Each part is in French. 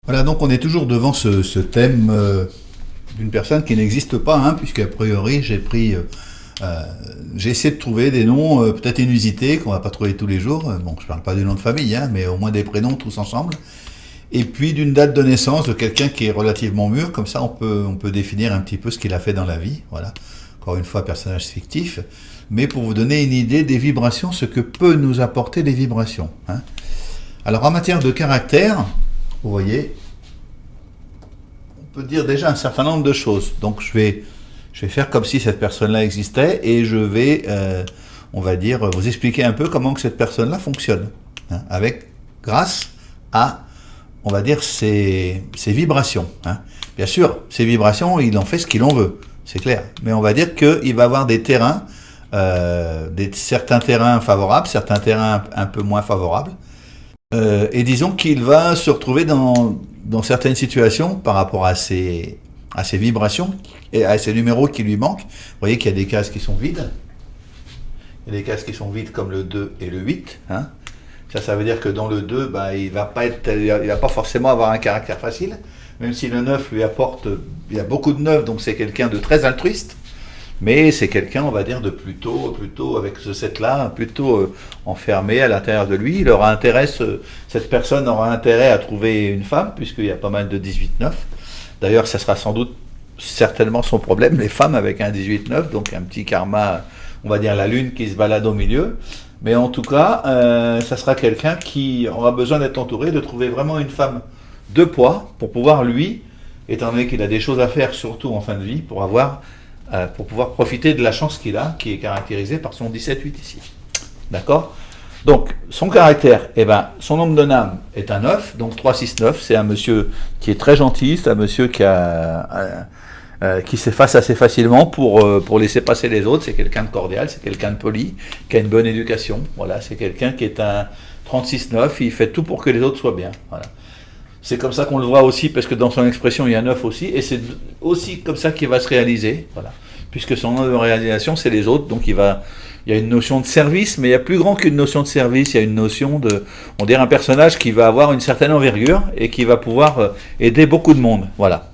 Voilà, donc on est toujours devant ce thème d'une personne qui n'existe pas, hein, puisqu'a priori j'ai essayé de trouver des noms peut-être inusités qu'on va pas trouver tous les jours. Bon, je parle pas du nom de famille, hein, mais au moins des prénoms tous ensemble. Et puis d'une date de naissance de quelqu'un qui est relativement mûr, comme ça on peut définir un petit peu ce qu'il a fait dans la vie. Voilà. Encore une fois, personnage fictif, mais pour vous donner une idée des vibrations, ce que peut nous apporter les vibrations, hein. Alors en matière de caractère, vous voyez, on peut dire déjà un certain nombre de choses. Donc je vais faire comme si cette personne-là existait et je vais, on va dire, vous expliquer un peu comment que cette personne-là fonctionne, hein, grâce à, on va dire, ses vibrations, hein. Bien sûr, ces vibrations, il en fait ce qu'il en veut, c'est clair. Mais on va dire qu'il va avoir des terrains, certains terrains favorables, certains terrains un peu moins favorables. Et disons qu'il va se retrouver dans certaines situations par rapport à ses vibrations et à ces numéros qui lui manquent. Vous voyez qu'il y a des cases qui sont vides. Il y a des cases qui sont vides comme le 2 et le 8. Hein. Ça veut dire que dans le 2, bah, il va pas forcément avoir un caractère facile, même si le 9 lui apporte, il y a beaucoup de 9, donc c'est quelqu'un de très altruiste. Mais c'est quelqu'un, on va dire, de plutôt avec ce 7-là, plutôt enfermé à l'intérieur de lui. Cette personne aura intérêt à trouver une femme, puisqu'il y a pas mal de 18-9. D'ailleurs, ça sera certainement son problème, les femmes avec un 18-9, donc un petit karma, on va dire la lune qui se balade au milieu. Mais en tout cas, ça sera quelqu'un qui aura besoin d'être entouré, de trouver vraiment une femme de poids, pour pouvoir lui, étant donné qu'il a des choses à faire, surtout en fin de vie, pour pouvoir profiter de la chance qu'il a, qui est caractérisée par son 17-8 ici. D'accord ? Donc, son caractère, son nombre de names est un 9, donc 3-6-9, c'est un monsieur qui est très gentil, c'est un monsieur qui s'efface assez facilement pour laisser passer les autres, c'est quelqu'un de cordial, c'est quelqu'un de poli, qui a une bonne éducation, voilà, c'est quelqu'un qui est un 36-9, il fait tout pour que les autres soient bien, voilà. C'est comme ça qu'on le voit aussi, parce que dans son expression, il y a 9 aussi, et c'est aussi comme ça qu'il va se réaliser, voilà. Puisque son nom de réalisation, c'est les autres, donc il y a une notion de service, mais il y a plus grand qu'une notion de service, il y a une notion on dirait un personnage qui va avoir une certaine envergure, et qui va pouvoir aider beaucoup de monde, voilà.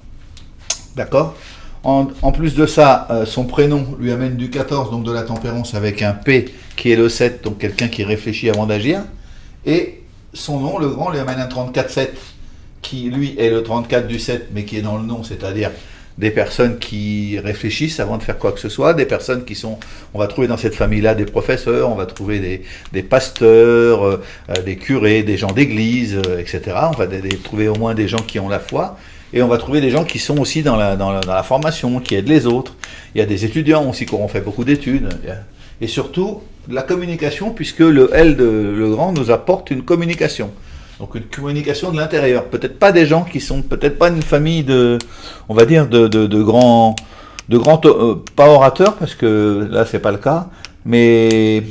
D'accord ? En plus de ça, son prénom lui amène du 14, donc de la tempérance, avec un P, qui est le 7, donc quelqu'un qui réfléchit avant d'agir, et son nom, le grand, lui amène un 34-7, qui lui est le 34 du 7, mais qui est dans le nom, c'est-à-dire des personnes qui réfléchissent avant de faire quoi que ce soit, des personnes qui sont, on va trouver dans cette famille-là des professeurs, on va trouver des pasteurs, des curés, des gens d'église, etc. On va trouver au moins des gens qui ont la foi, et on va trouver des gens qui sont aussi dans la formation, qui aident les autres. Il y a des étudiants aussi qui auront fait beaucoup d'études, et surtout la communication, puisque le L de le grand nous apporte une communication. Donc une communication de l'intérieur. Peut-être pas des gens qui sont, peut-être pas une famille on va dire, de grands, pas orateurs, parce que là c'est pas le cas, mais,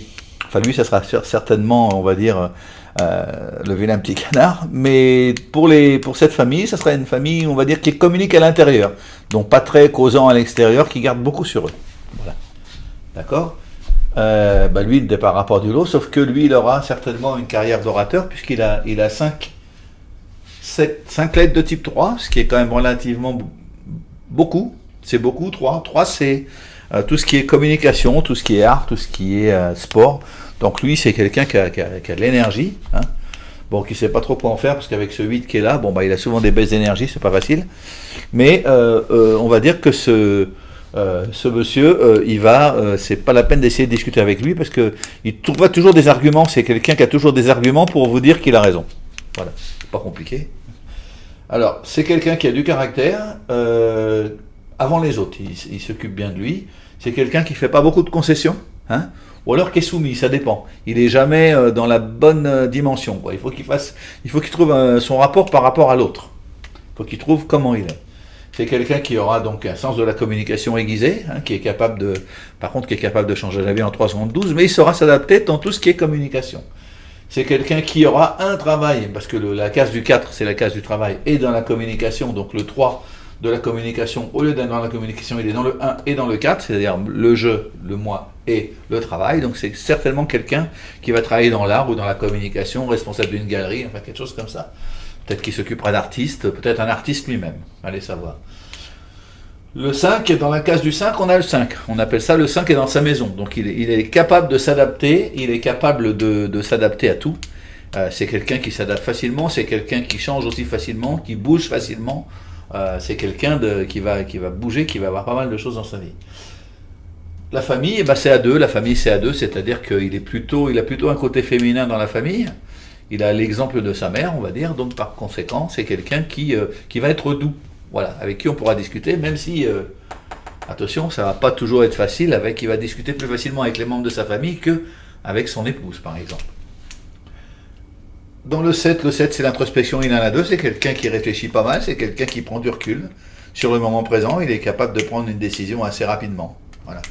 enfin lui ça sera certainement, on va dire, le vilain petit canard, mais pour cette famille, ça sera une famille, on va dire, qui communique à l'intérieur, donc pas très causant à l'extérieur, qui garde beaucoup sur eux. Voilà. D'accord ? Lui, il ne départira pas du lot, sauf que lui, il aura certainement une carrière d'orateur, puisqu'il a 5 lettres de type 3, ce qui est quand même relativement beaucoup. C'est beaucoup, 3. 3, c'est tout ce qui est communication, tout ce qui est art, tout ce qui est sport. Donc lui, c'est quelqu'un qui a de l'énergie, hein. Bon, qui ne sait pas trop quoi en faire, parce qu'avec ce 8 qui est là, il a souvent des baisses d'énergie, c'est pas facile. Mais on va dire que ce monsieur, c'est pas la peine d'essayer de discuter avec lui, parce qu'il trouvera toujours des arguments. C'est quelqu'un qui a toujours des arguments pour vous dire qu'il a raison. Voilà, c'est pas compliqué. Alors, c'est quelqu'un qui a du caractère avant les autres. Il s'occupe bien de lui. C'est quelqu'un qui fait pas beaucoup de concessions, hein, ou alors qui est soumis. Ça dépend. Il est jamais dans la bonne dimension, quoi. Il faut qu'il trouve son rapport par rapport à l'autre. Il faut qu'il trouve comment il est. C'est quelqu'un qui aura donc un sens de la communication aiguisé, hein, qui est capable de changer la vie en 3 secondes 12, mais il saura s'adapter dans tout ce qui est communication. C'est quelqu'un qui aura un travail, parce que la case du 4, c'est la case du travail, et dans la communication, donc le 3 de la communication, au lieu d'être dans la communication, il est dans le 1 et dans le 4, c'est-à-dire le jeu, le moi et le travail. Donc c'est certainement quelqu'un qui va travailler dans l'art ou dans la communication, responsable d'une galerie, enfin quelque chose comme ça, Peut-être qu'il s'occupera d'artistes, peut-être un artiste lui-même. Allez savoir. Le 5, dans la case du 5, on a le 5. On appelle ça le 5 est dans sa maison. Donc il est capable de s'adapter, il est capable de s'adapter à tout. C'est quelqu'un qui s'adapte facilement, c'est quelqu'un qui change aussi facilement, qui bouge facilement. C'est quelqu'un qui va bouger, qui va avoir pas mal de choses dans sa vie. La famille, c'est à deux. La famille, c'est à deux, c'est-à-dire qu'il a plutôt un côté féminin dans la famille. Il a l'exemple de sa mère, on va dire. Donc par conséquent, c'est quelqu'un qui va être doux. Voilà, avec qui on pourra discuter, même si, attention, ça va pas toujours être facile, il va discuter plus facilement avec les membres de sa famille qu'avec son épouse, par exemple. Dans le 7, c'est l'introspection, il en a deux, c'est quelqu'un qui réfléchit pas mal, c'est quelqu'un qui prend du recul sur le moment présent, il est capable de prendre une décision assez rapidement. Voilà.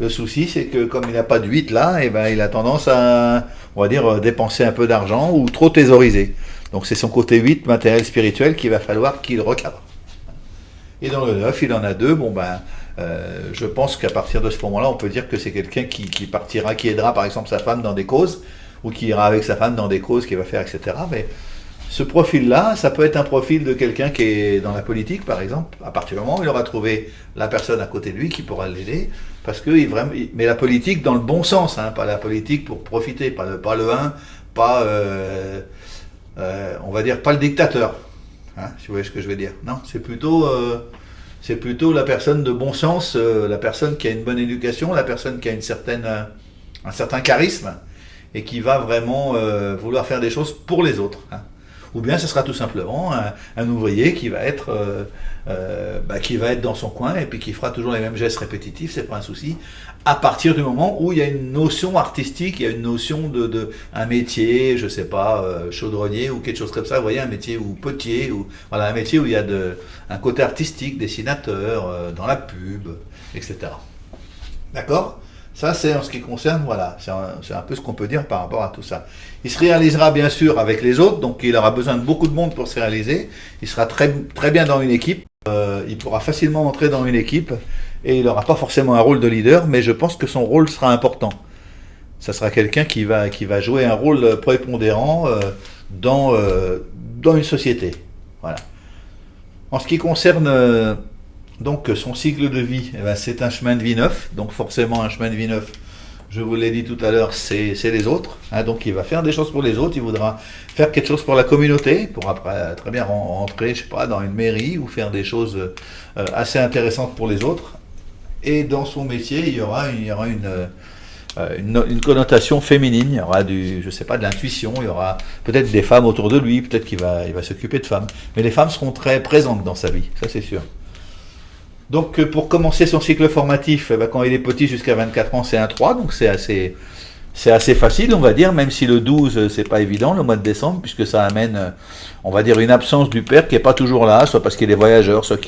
Le souci, c'est que comme il n'a pas de 8 là, il a tendance à, on va dire, dépenser un peu d'argent ou trop thésauriser. Donc c'est son côté 8, matériel spirituel, qu'il va falloir qu'il recadre. Et dans le 9, il en a deux. Je pense qu'à partir de ce moment-là, on peut dire que c'est quelqu'un qui partira, qui aidera par exemple sa femme dans des causes, ou qui ira avec sa femme dans des causes qu'il va faire, etc. Mais ce profil-là, ça peut être un profil de quelqu'un qui est dans la politique, par exemple. À partir du moment où il aura trouvé la personne à côté de lui qui pourra l'aider, parce que mais la politique dans le bon sens, pas la politique pour profiter, pas le 1, on va dire pas le dictateur. Si vous voyez ce que je veux dire. Non, c'est plutôt la personne de bon sens, la personne qui a une bonne éducation, la personne qui a un certain charisme et qui va vraiment vouloir faire des choses pour les autres. Ou bien ce sera tout simplement un ouvrier qui va être dans son coin et puis qui fera toujours les mêmes gestes répétitifs, c'est pas un souci, à partir du moment où il y a une notion artistique, il y a une notion de un métier, je sais pas, chaudronnier ou quelque chose comme ça, vous voyez, un métier ou potier, ou voilà, un métier où il y a un côté artistique, dessinateur, dans la pub, etc. D'accord ? Ça, c'est en ce qui concerne, voilà, c'est un peu ce qu'on peut dire par rapport à tout ça. Il se réalisera bien sûr avec les autres, donc il aura besoin de beaucoup de monde pour se réaliser. Il sera très, très bien dans une équipe, il pourra facilement entrer dans une équipe, et il n'aura pas forcément un rôle de leader, mais je pense que son rôle sera important. Ça sera quelqu'un qui va jouer un rôle prépondérant dans une société. Voilà. En ce qui concerne... Donc son cycle de vie, c'est un chemin de vie neuf, donc forcément un chemin de vie neuf, je vous l'ai dit tout à l'heure, c'est les autres, donc il va faire des choses pour les autres, il voudra faire quelque chose pour la communauté, pour après très bien rentrer, je sais pas, dans une mairie ou faire des choses assez intéressantes pour les autres, et dans son métier il y aura une connotation féminine, il y aura je sais pas, de l'intuition, il y aura peut-être des femmes autour de lui, peut-être qu'il va s'occuper de femmes, mais les femmes seront très présentes dans sa vie, ça c'est sûr. Donc pour commencer son cycle formatif, quand il est petit jusqu'à 24 ans, c'est un 3, donc c'est assez facile, on va dire, même si le 12, c'est pas évident, le mois de décembre, puisque ça amène, on va dire, une absence du père qui est pas toujours là, soit parce qu'il est voyageur, soit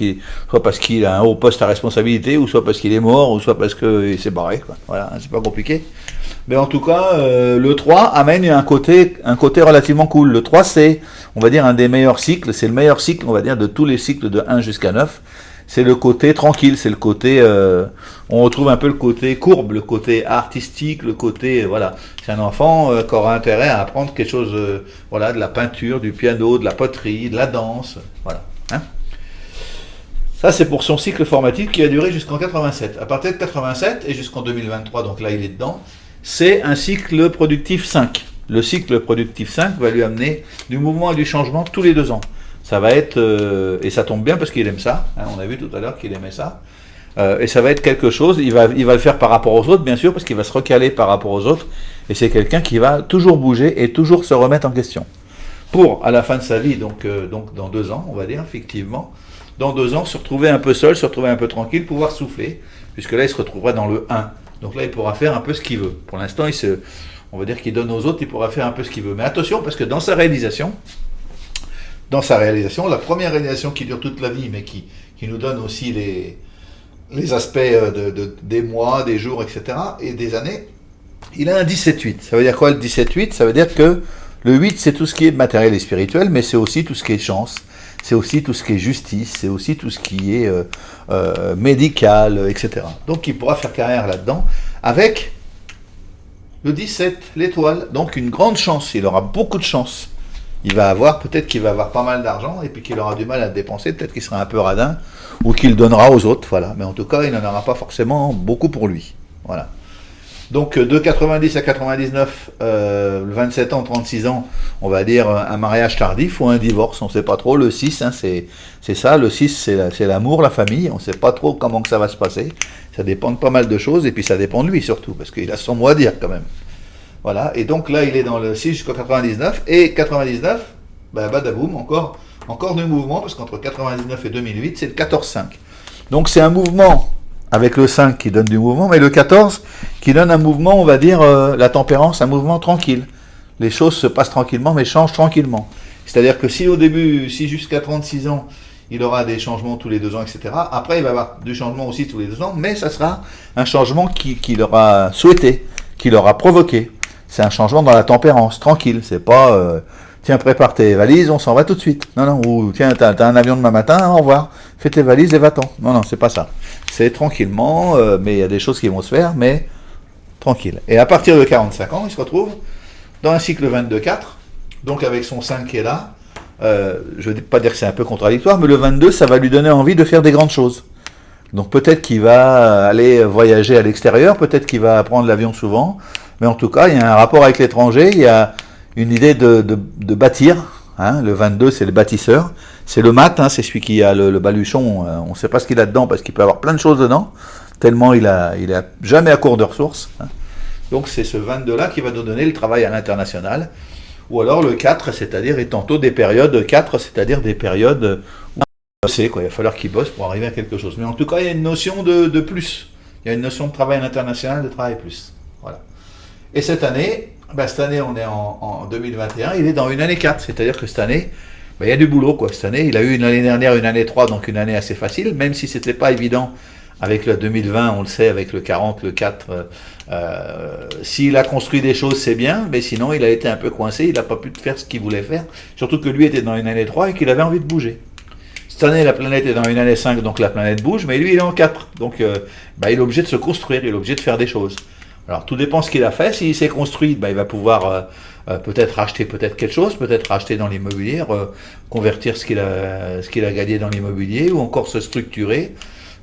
parce qu'il a un haut poste à responsabilité, ou soit parce qu'il est mort, ou soit parce qu'il s'est barré, quoi. Voilà, c'est pas compliqué. Mais en tout cas, le 3 amène un côté relativement cool. Le 3, c'est, on va dire, un des meilleurs cycles, c'est le meilleur cycle, on va dire, de tous les cycles de 1 jusqu'à 9. C'est le côté tranquille, c'est le côté, on retrouve un peu le côté courbe, le côté artistique, le côté, voilà. C'est un enfant qui aura intérêt à apprendre quelque chose, voilà, de la peinture, du piano, de la poterie, de la danse, voilà. Ça, c'est pour son cycle formatif qui va durer jusqu'en 87. À partir de 87 et jusqu'en 2023, donc là il est dedans, c'est un cycle productif 5. Le cycle productif 5 va lui amener du mouvement et du changement tous les 2 ans. Ça va être, et ça tombe bien parce qu'il aime ça, on a vu tout à l'heure qu'il aimait ça, et ça va être quelque chose, il va le faire par rapport aux autres, bien sûr, parce qu'il va se recaler par rapport aux autres, et c'est quelqu'un qui va toujours bouger et toujours se remettre en question. Pour, à la fin de sa vie, donc dans 2 ans, on va dire, effectivement, dans 2 ans, se retrouver un peu seul, se retrouver un peu tranquille, pouvoir souffler, puisque là, il se retrouvera dans le 1. Donc là, il pourra faire un peu ce qu'il veut. Pour l'instant, on va dire qu'il donne aux autres, il pourra faire un peu ce qu'il veut. Mais attention, parce que dans sa réalisation, la première réalisation qui dure toute la vie, mais qui nous donne aussi les aspects des mois, des jours, etc., et des années, il a un 17-8. Ça veut dire quoi le 17-8 ? Ça veut dire que le 8, c'est tout ce qui est matériel et spirituel, mais c'est aussi tout ce qui est chance, c'est aussi tout ce qui est justice, c'est aussi tout ce qui est médical, etc. Donc il pourra faire carrière là-dedans, avec le 17, l'étoile, donc une grande chance, il aura beaucoup de chance. il va avoir, peut-être qu'il va avoir pas mal d'argent et puis qu'il aura du mal à dépenser, peut-être qu'il sera un peu radin ou qu'il donnera aux autres, voilà. Mais en tout cas, il n'en aura pas forcément beaucoup pour lui. Voilà. Donc de 90 à 99, 27 ans, 36 ans, on va dire un mariage tardif ou un divorce, on ne sait pas trop. Le 6, hein, c'est ça, le 6 c'est l'amour, la famille, on ne sait pas trop comment que ça va se passer. Ça dépend de pas mal de choses et puis ça dépend de lui surtout, parce qu'il a son mot à dire quand même. Voilà, et donc là il est dans le 6 jusqu'au 99, et 99, bah, badaboum, encore du mouvement, parce qu'entre 99 et 2008 c'est le 14-5. Donc c'est un mouvement avec le 5 qui donne du mouvement, mais le 14 qui donne un mouvement, on va dire, la tempérance, un mouvement tranquille. Les choses se passent tranquillement, mais changent tranquillement. C'est-à-dire que si au début, si jusqu'à 36 ans, il aura des changements tous les 2 ans, etc., après il va avoir du changement aussi tous les 2 ans, mais ça sera un changement qu'il aura souhaité, qu'il aura provoqué. C'est un changement dans la tempérance, tranquille. C'est pas... tiens, prépare tes valises, on s'en va tout de suite. Non, non, ou tiens, t'as un avion demain matin, au revoir. Fais tes valises et va-t'en. Non, non, c'est pas ça. C'est tranquillement, mais il y a des choses qui vont se faire, mais tranquille. Et à partir de 45 ans, il se retrouve dans un cycle 22-4, donc avec son 5 qui est là. Je ne veux pas dire que c'est un peu contradictoire, mais le 22, ça va lui donner envie de faire des grandes choses. Donc peut-être qu'il va aller voyager à l'extérieur, peut-être qu'il va prendre l'avion souvent, mais en tout cas, il y a un rapport avec l'étranger, il y a une idée de bâtir. Hein, le 22, c'est le bâtisseur. C'est le mat, hein, c'est celui qui a le baluchon. On ne sait pas ce qu'il a dedans parce qu'il peut avoir plein de choses dedans, tellement il a jamais à court de ressources. Hein. Donc c'est ce 22-là qui va nous donner le travail à l'international. Ou alors le 4, c'est-à-dire, et tantôt des périodes 4, c'est-à-dire des périodes où il va falloir qu'il bosse pour arriver à quelque chose. Mais en tout cas, il y a une notion de plus. Il y a une notion de travail à l'international, de travail plus. Voilà. Et cette année, on est en 2021, il est dans une année 4, c'est-à-dire que cette année, il y a du boulot, quoi. Cette année, il a eu une année dernière, une année 3, donc une année assez facile, même si c'était pas évident avec le 2020, on le sait, avec le 40, le 4, s'il a construit des choses, c'est bien, mais sinon, il a été un peu coincé, il n'a pas pu faire ce qu'il voulait faire, surtout que lui était dans une année 3 et qu'il avait envie de bouger. Cette année, la planète est dans une année 5, donc la planète bouge, mais lui, il est en 4, donc il est obligé de se construire, il est obligé de faire des choses. Alors tout dépend de ce qu'il a fait. S'il s'est construit, il va pouvoir peut-être acheter peut-être quelque chose, peut-être acheter dans l'immobilier, convertir ce qu'il a gagné dans l'immobilier, ou encore se structurer.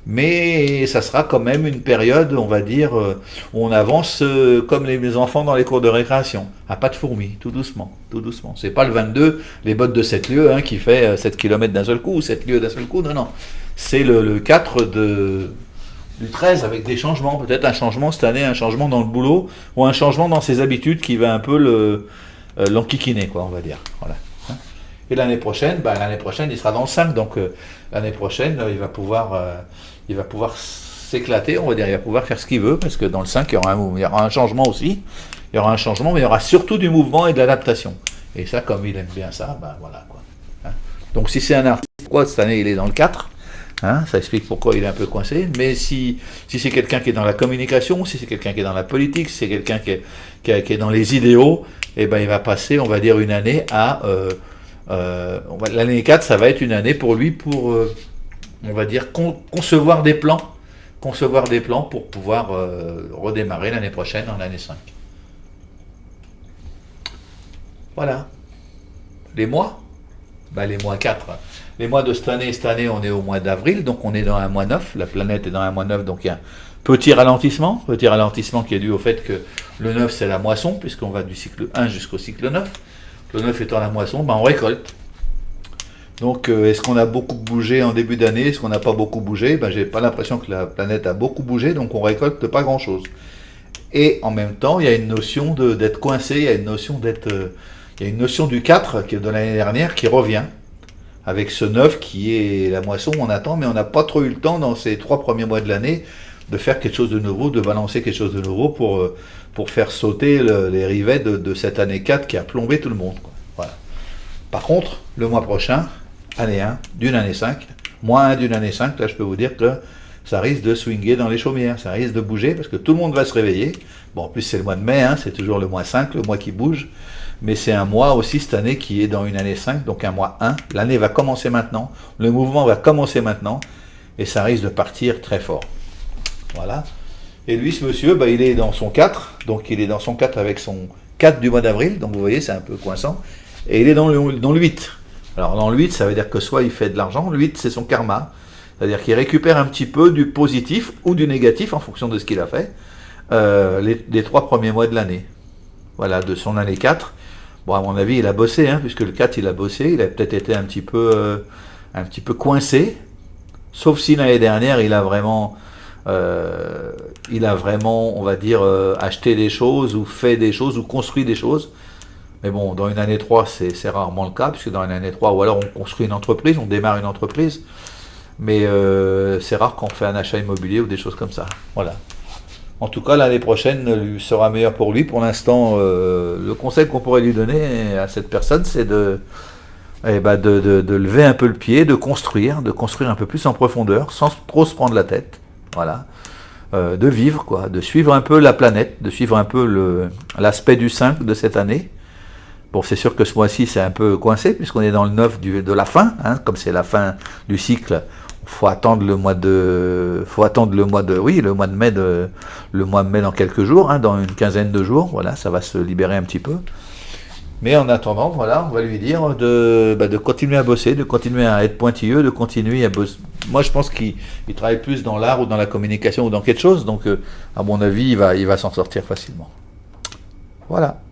Mais ça sera quand même une période, on va dire, où on avance comme les enfants dans les cours de récréation, à pas de fourmis, tout doucement, tout doucement. C'est pas le 22, les bottes de 7 lieues, hein, qui fait 7 km d'un seul coup, ou 7 lieues d'un seul coup, non, non. C'est le 4 du 13 avec des changements, peut-être un changement cette année, un changement dans le boulot, ou un changement dans ses habitudes qui va un peu l'enquiquiner, quoi, on va dire. Voilà. Et l'année prochaine, il sera dans le 5, donc l'année prochaine, il va pouvoir s'éclater, on va dire, il va pouvoir faire ce qu'il veut, parce que dans le 5, il y aura un changement aussi, il y aura un changement, mais il y aura surtout du mouvement et de l'adaptation. Et ça, comme il aime bien ça, voilà, quoi. Hein. Donc si c'est un artiste, pourquoi cette année il est dans le 4 ? Hein, ça explique pourquoi il est un peu coincé, mais si c'est quelqu'un qui est dans la communication, si c'est quelqu'un qui est dans la politique, si c'est quelqu'un qui est dans les idéaux, il va passer, on va dire, une année à... l'année 4, ça va être une année pour lui pour, on va dire, concevoir des plans pour pouvoir redémarrer l'année prochaine en année 5. Voilà. Les mois ? Les mois 4. Les mois de cette année, on est au mois d'avril, donc on est dans un mois 9, la planète est dans un mois 9, donc il y a un petit ralentissement qui est dû au fait que le 9 c'est la moisson, puisqu'on va du cycle 1 jusqu'au cycle 9. Le 9 étant la moisson, on récolte. Donc est-ce qu'on a beaucoup bougé en début d'année, est-ce qu'on n'a pas beaucoup bougé ? J'ai pas l'impression que la planète a beaucoup bougé, donc on récolte pas grand-chose. Et en même temps, il y a une notion d'être coincé, il y a une notion du 4 de l'année dernière qui revient. Avec ce 9 qui est la moisson, on attend, mais on n'a pas trop eu le temps dans ces 3 premiers mois de l'année de faire quelque chose de nouveau, de balancer quelque chose de nouveau pour faire sauter les rivets de cette année 4 qui a plombé tout le monde. Quoi. Voilà. Par contre, le mois prochain, année 1 d'une année 5, mois 1 d'une année 5, là je peux vous dire que ça risque de swinguer dans les chaumières, ça risque de bouger parce que tout le monde va se réveiller. Bon, en plus c'est le mois de mai, hein, c'est toujours le mois 5, le mois qui bouge. Mais c'est un mois aussi cette année qui est dans une année 5, donc un mois 1. L'année va commencer maintenant, le mouvement va commencer maintenant, et ça risque de partir très fort. Voilà. Et lui, ce monsieur, il est dans son 4, donc il est dans son 4 avec son 4 du mois d'avril, donc vous voyez, c'est un peu coincant. et il est dans le 8. Alors dans le 8, ça veut dire que soit il fait de l'argent, le 8 c'est son karma, c'est-à-dire qu'il récupère un petit peu du positif ou du négatif en fonction de ce qu'il a fait les 3 premiers mois de l'année. Voilà, de son année 4. Bon, à mon avis, il a bossé, hein, puisque le 4, il a bossé, il a peut-être été un petit peu coincé, sauf si l'année dernière, on va dire, acheté des choses, ou fait des choses, ou construit des choses. Mais bon, dans une année 3, c'est rarement le cas, puisque dans une année 3, ou alors on construit une entreprise, on démarre une entreprise, mais c'est rare qu'on fait un achat immobilier ou des choses comme ça. Voilà. En tout cas, l'année prochaine sera meilleure pour lui. Pour l'instant, le conseil qu'on pourrait lui donner à cette personne, c'est de lever un peu le pied, de construire un peu plus en profondeur, sans trop se prendre la tête. Voilà. De vivre, quoi, de suivre un peu la planète, de suivre un peu l'aspect du 5 de cette année. Bon, c'est sûr que ce mois-ci, c'est un peu coincé, puisqu'on est dans le 9 de la fin, hein, comme c'est la fin du cycle. Faut attendre le mois de mai dans quelques jours, hein, dans une quinzaine de jours, voilà, ça va se libérer un petit peu. Mais en attendant, voilà, on va lui dire de continuer à bosser, de continuer à être pointilleux, de continuer à bosser. Moi, je pense qu'il travaille plus dans l'art ou dans la communication ou dans quelque chose, donc à mon avis, il va s'en sortir facilement. Voilà.